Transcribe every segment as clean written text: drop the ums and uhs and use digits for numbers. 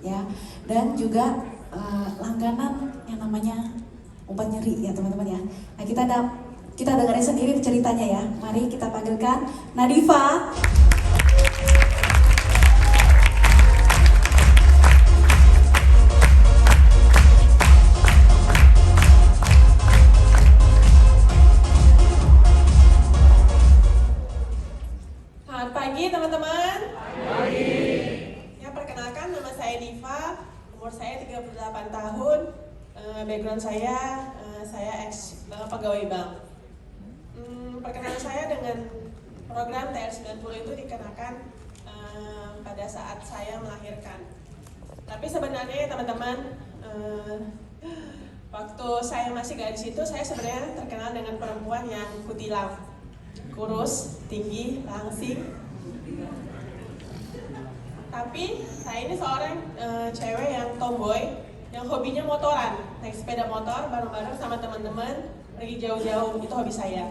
ya, dan juga langganan yang namanya obat nyeri ya teman-teman ya. Nah kita dengerin sendiri ceritanya ya. Mari kita panggilkan Nadifa. Selamat pagi teman-teman. Pagi. Ya, perkenalkan nama saya Diva, umur saya 38 tahun. Background saya ex pegawai bank. Perkenalan saya dengan program TR90 itu dikenakan pada saat saya melahirkan. Tapi sebenarnya teman-teman, waktu saya masih gadis itu saya sebenarnya terkenal dengan perempuan yang kutilang, kurus, tinggi, langsing. Tapi saya ini seorang cewek yang tomboy, yang hobinya motoran, naik sepeda motor bareng-bareng sama teman-teman, pergi jauh-jauh, itu hobi saya.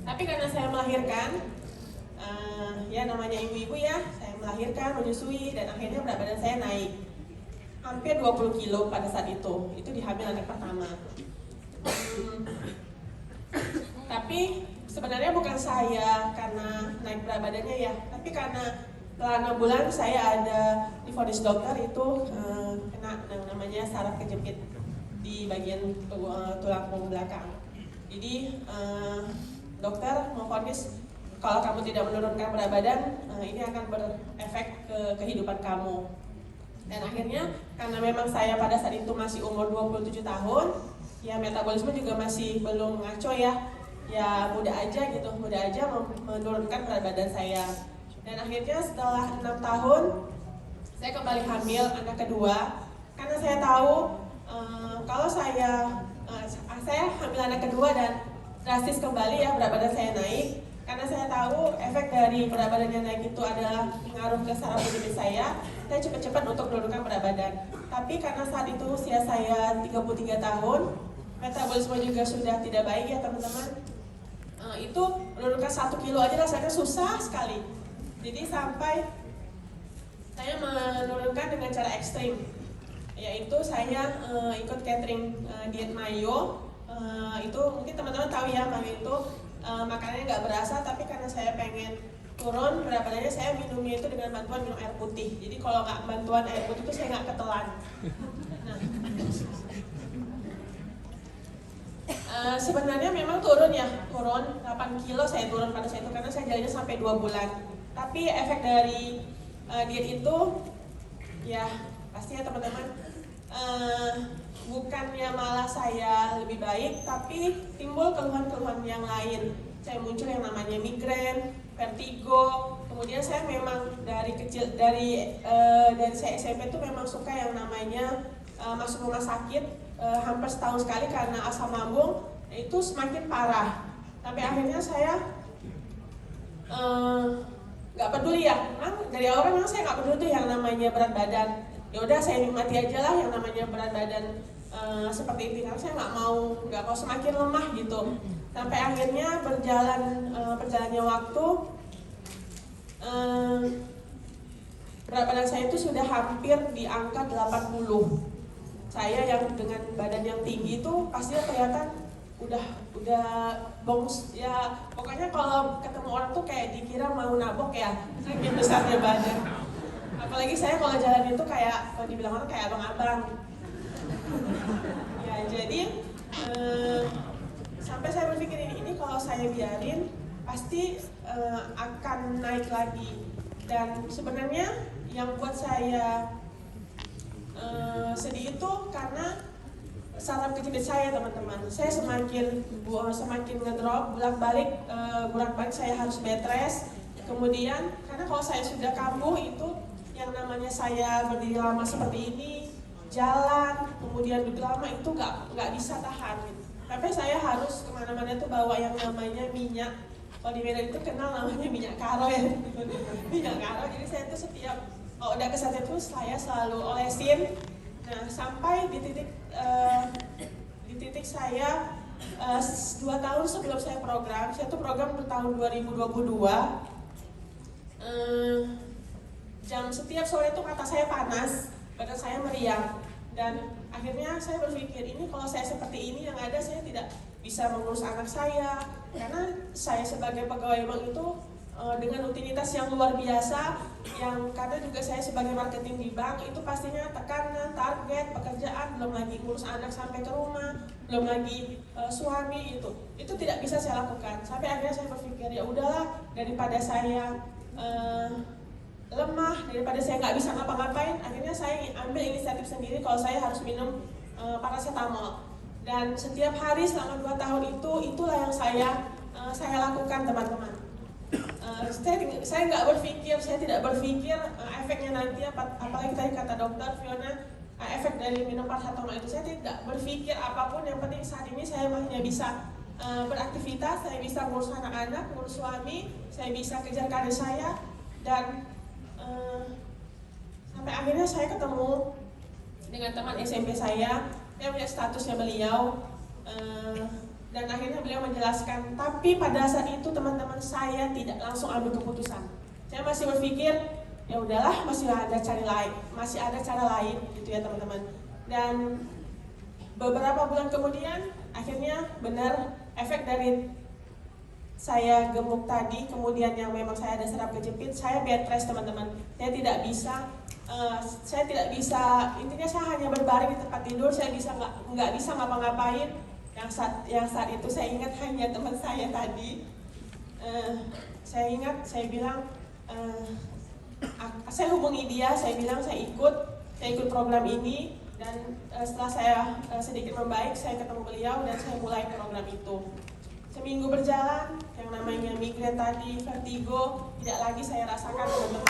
Tapi karena saya melahirkan, ya namanya ibu-ibu ya, saya melahirkan, menyusui, dan akhirnya berat badan saya naik hampir 20 kilo pada saat itu di hamil anak pertama. Tapi sebenarnya bukan saya karena naik berat badannya ya, tapi karena setelah 6 bulan saya ada divonis dokter itu kena yang namanya saraf kejepit di bagian tulang punggung belakang. Jadi dokter memvonis kalau kamu tidak menurunkan berat badan, ini akan berefek ke kehidupan kamu. Dan akhirnya karena memang saya pada saat itu masih umur 27 tahun, ya metabolisme juga masih belum ngaco ya. Ya muda aja menurunkan berat badan saya. Dan akhirnya setelah 6 tahun saya kembali hamil anak kedua, karena saya tahu kalau saya hamil anak kedua dan drastis kembali ya berat badan saya naik, karena saya tahu efek dari berat badannya naik itu adalah pengaruh ke saraf kejepit saya cepat-cepat untuk menurunkan berat badan. Tapi karena saat itu usia saya 33 tahun, metabolisme juga sudah tidak baik ya teman-teman. Itu menurunkan 1 kilo aja rasanya susah sekali. Jadi sampai saya menurunkan dengan cara ekstrim, yaitu saya ikut catering diet mayo. Itu mungkin teman-teman tahu ya, mayo itu makanannya nggak berasa, tapi karena saya pengen turun berat badannya, saya minumnya itu dengan bantuan minum air putih. Jadi kalau nggak bantuan air putih itu saya nggak ketelan. Nah, sebenarnya memang turun 8 kilo saya turun pada saat itu karena saya jalannya sampai 2 bulan. Tapi efek dari diet itu ya pasti ya teman-teman, bukannya malah saya lebih baik, tapi timbul keluhan-keluhan yang lain. Saya muncul yang namanya migrain, vertigo. Kemudian saya memang dari kecil, dari saya SMP itu memang suka yang namanya masuk rumah sakit hampir setahun sekali karena asam lambung itu semakin parah. Tapi akhirnya saya nggak peduli ya, dari awal memang saya nggak peduli tuh yang namanya berat badan. Ya udah saya nikmati aja lah yang namanya berat badan seperti ini, karena saya nggak mau semakin lemah gitu. Sampai akhirnya berjalannya waktu, berat badan saya itu sudah hampir di angka 80. Saya yang dengan badan yang tinggi itu pasti kelihatan udah bongs ya, pokoknya kalau ketemu orang tuh kayak dikira mau nabok ya, saking besarnya badan. Apalagi saya kalau jalan itu kayak, kalau dibilang orang kayak abang-abang. Ya jadi sampai saya berpikir ini kalau saya biarin pasti akan naik lagi. Dan sebenarnya yang buat saya sedih itu karena saraf kejepit saya teman-teman. Saya semakin ngedrop, bolak-balik saya harus bed rest. Kemudian karena kalau saya sudah kambuh itu yang namanya saya berdiri lama seperti ini, jalan, kemudian duduk lama itu nggak bisa tahan. Tapi saya harus kemana-mana tuh bawa yang namanya minyak. Kalau di Medan itu kenal namanya minyak karo ya. Minyak karo. Jadi saya tuh setiap kalau udah kesana itu saya selalu olesin. Nah sampai di titik saya 2 tahun sebelum saya tuh program tahun 2022, jam setiap sore itu mata saya panas, badan saya meriang. Dan akhirnya saya berpikir, ini kalau saya seperti ini yang ada saya tidak bisa mengurus anak saya, karena saya sebagai pegawai bank itu dengan rutinitas yang luar biasa, yang karena juga saya sebagai marketing di bank itu pastinya tekanan, target, pekerjaan, belum lagi ngurus anak sampai ke rumah, belum lagi suami, itu tidak bisa saya lakukan. Sampai akhirnya saya berpikir, ya udahlah, daripada saya lemah, daripada saya nggak bisa ngapa-ngapain, akhirnya saya ambil inisiatif sendiri kalau saya harus minum paracetamol. Dan setiap hari selama 2 tahun itulah yang saya lakukan, teman-teman. Saya nggak berpikir, saya tidak berpikir efeknya nanti, apalagi tadi kata dokter Fiona, efek dari minum paracetamol itu saya tidak berpikir apapun. Yang penting saat ini saya hanya bisa beraktivitas, saya bisa ngurus anak-anak, ngurus suami, saya bisa kejar karir saya, dan sampai akhirnya saya ketemu dengan teman SMP saya melihat statusnya beliau, dan akhirnya beliau menjelaskan. Tapi pada saat itu teman-teman, saya tidak langsung ambil keputusan. Saya masih berpikir, ya udahlah, masih ada cara lain gitu ya teman-teman. Dan beberapa bulan kemudian akhirnya benar efek dari saya gemuk tadi, kemudian yang memang saya ada serap kejepit, saya bed rest teman-teman. Saya tidak bisa, intinya saya hanya berbaring di tempat tidur, saya nggak bisa ngapa-ngapain. Yang saat itu saya ingat hanya teman saya tadi. Saya bilang, saya hubungi dia, saya bilang saya ikut program ini, dan setelah saya sedikit membaik, saya ketemu beliau dan saya mulai program itu. Seminggu berjalan, yang namanya migrain tadi, vertigo, tidak lagi saya rasakan, teman-teman.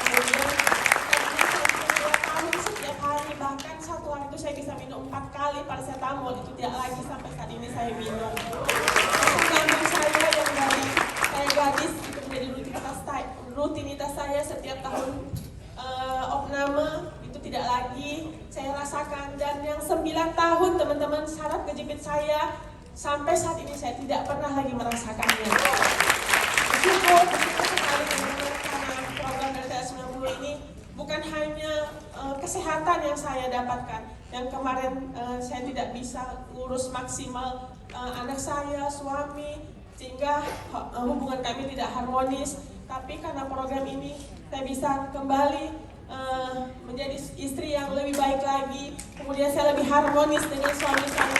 Kemudian, setiap hari, bahkan satu hari itu saya bisa minum 4 kali paracetamol, itu tidak lagi sampai saat ini saya minum. Lambung saya yang dari saya gadis, itu menjadi rutinitas saya setiap tahun opname, itu tidak lagi saya rasakan. Dan yang 9 tahun, teman-teman, saraf kejepit saya, sampai saat ini saya tidak pernah lagi merasakannya. Bersyukur sekali teman-teman, karena program dari TA90 ini bukan hanya kesehatan yang saya dapatkan. Yang kemarin saya tidak bisa ngurus maksimal anak saya, suami, sehingga hubungan kami tidak harmonis. Tapi karena program ini saya bisa kembali menjadi istri yang lebih baik lagi. Kemudian saya lebih harmonis dengan suami saya.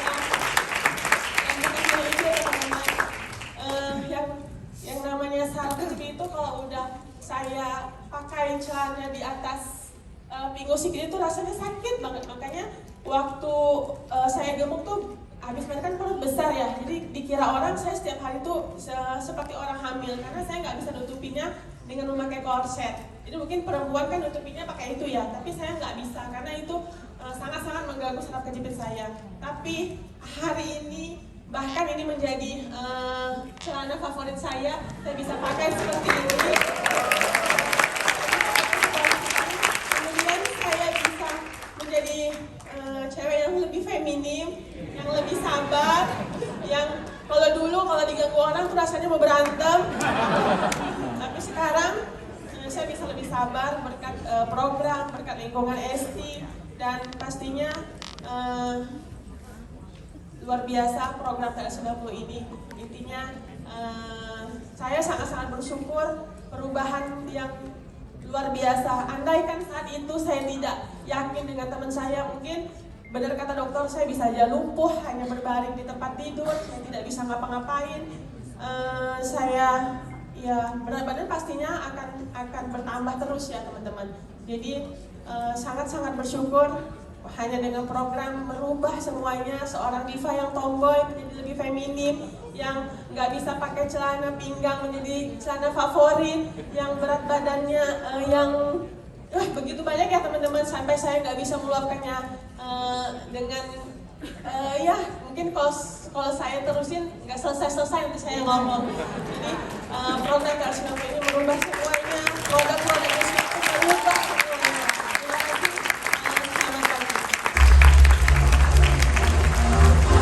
Yang namanya saraf kejepit itu kalau udah saya pakai celana di atas pinggung sikit itu rasanya sakit banget. Makanya waktu saya gemuk tuh habis makan perut besar ya, jadi dikira orang saya setiap hari tuh seperti orang hamil, karena saya nggak bisa nutupinya dengan memakai korset. Jadi mungkin perempuan kan nutupinya pakai itu ya, tapi saya nggak bisa karena itu sangat-sangat mengganggu saraf kejepit saya. Tapi hari ini bahkan ini menjadi celana favorit saya bisa pakai seperti ini. Kemudian saya bisa menjadi cewek yang lebih feminim, yang lebih sabar, yang kalau diganggu orang tuh rasanya mau berantem. Tapi sekarang saya bisa lebih sabar berkat program, berkat lingkungan ST, dan pastinya luar biasa program TA90 ini. Intinya saya sangat-sangat bersyukur perubahan yang luar biasa. Andaikan saat itu saya tidak yakin dengan teman saya, mungkin benar kata dokter, saya bisa aja lumpuh, hanya berbaring di tempat tidur, saya tidak bisa ngapa-ngapain. Saya ya berat badan pastinya akan bertambah terus ya teman-teman. Jadi sangat-sangat bersyukur hanya dengan program merubah semuanya, seorang diva yang tomboy menjadi lebih feminim, yang nggak bisa pakai celana pinggang menjadi celana favorit, yang berat badannya yang begitu banyak ya teman-teman, sampai saya nggak bisa meluapkannya dengan ya mungkin kalau saya terusin nggak selesai nanti saya ngomong. Jadi program TA90 ini merubah semuanya, produk-produk